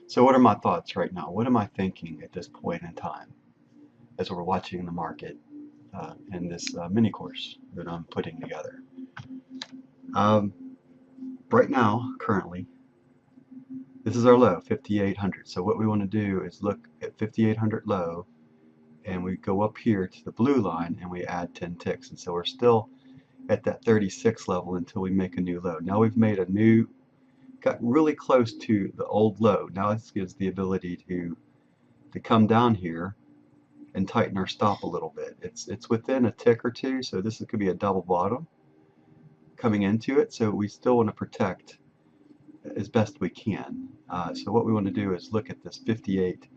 So what are my thoughts right now? What am I thinking at this point in time as we're watching the market in this mini course that I'm putting together? Um, right now, currently, this is our low, 5,800. So what we want to do is look at 5,800 low, and we go up here to the blue line and we add 10 ticks. And so we're still at that 36 level until we make a new low. Now we've made a new, got really close to the old low. Now this gives the ability to come down here and tighten our stop a little bit. It's within a tick or two, so this could be a double bottom coming into it, so we still want to protect as best we can. So what we want to do is look at this 58,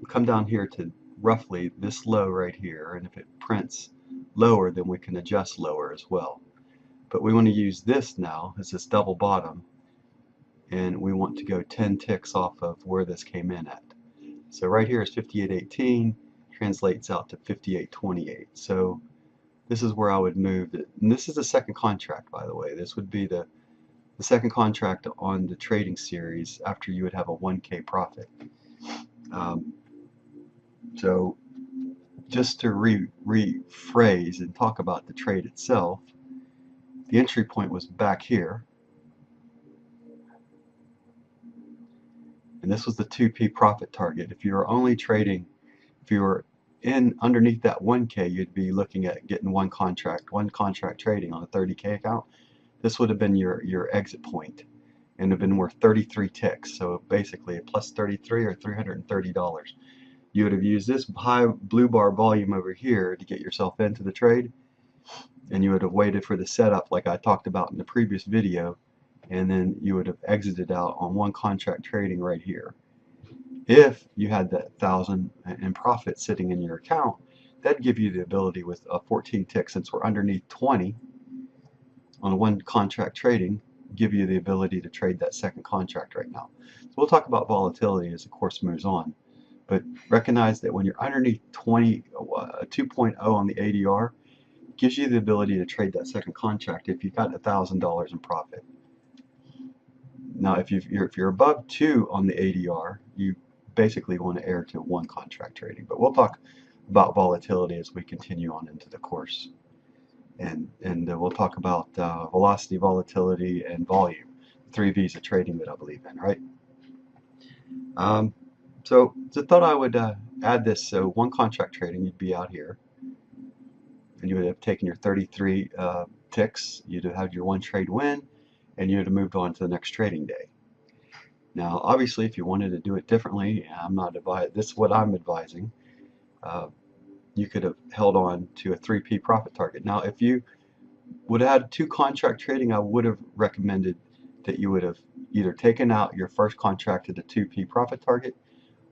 come down here to roughly this low right here, and if it prints lower, then we can adjust lower as well. But we want to use this now as this double bottom, and we want to go 10 ticks off of where this came in at. So right here is 58.18, translates out to 58.28. So this is where I would move it. And this is the second contract, by the way. This would be the second contract on the trading series after you would have a 1K profit. So just to rephrase and talk about the trade itself, the entry point was back here. And this was the 2P profit target. If you were only trading, if you were in underneath that 1K, you'd be looking at getting one contract trading on a 30K account. This would have been your exit point and have been worth 33 ticks. So basically a plus 33 or $330. You would have used this high blue bar volume over here to get yourself into the trade, and you would have waited for the setup like I talked about in the previous video, and then you would have exited out on one contract trading right here. If you had that 1,000 in profit sitting in your account, that'd give you the ability with 14 ticks, since we're underneath 20 on one contract trading, give you the ability to trade that second contract right now. So we'll talk about volatility as the course moves on, but recognize that when you're underneath 2.0 on the ADR, it gives you the ability to trade that second contract if you've got $1,000 in profit. Now, if you're above 2 on the ADR, you basically want to err to one contract trading. But we'll talk about volatility as we continue on into the course, and we'll talk about velocity, volatility, and volume, 3 V's of trading that I believe in, right? So I thought I would add this. So one contract trading, you'd be out here, and you would have taken your 33 ticks. You'd have had your one trade win, and you would have moved on to the next trading day. Now, obviously, if you wanted to do it differently, I'm not advising. This is what I'm advising. You could have held on to a 3P profit target. Now, if you would have had two contract trading, I would have recommended that you would have either taken out your first contract at a 2P profit target,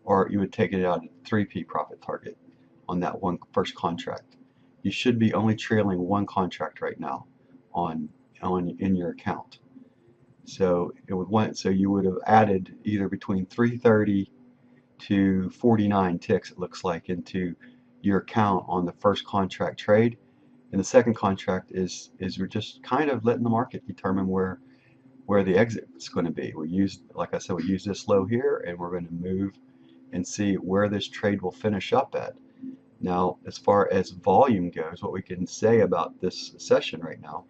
or you would take it out at a 3P profit target on that first contract. You should be only trailing one contract right now in your account. So you would have added either between 330 to 49 ticks, it looks like, into your account on the first contract trade. And the second contract is we're just kind of letting the market determine where the exit is going to be. Like I said, we use this low here, and we're going to move and see where this trade will finish up at. Now, as far as volume goes, what we can say about this session right now,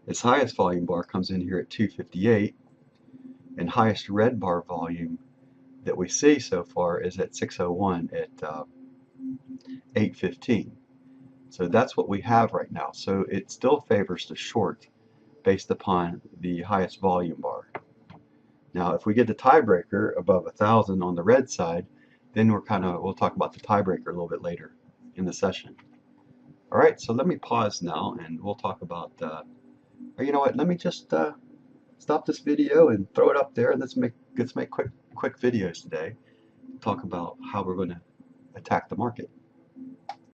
its highest volume bar comes in here at 258, and highest red bar volume that we see so far is at 601 at 815. So that's what we have right now. So it still favors the short based upon the highest volume bar. Now, if we get the tiebreaker above 1,000 on the red side, then we'll talk about the tiebreaker a little bit later in the session. All right, so let me pause now, and we'll talk about. Or you know what? Let me just stop this video and throw it up there, and let's make quick videos today. Talk about how we're going to attack the market.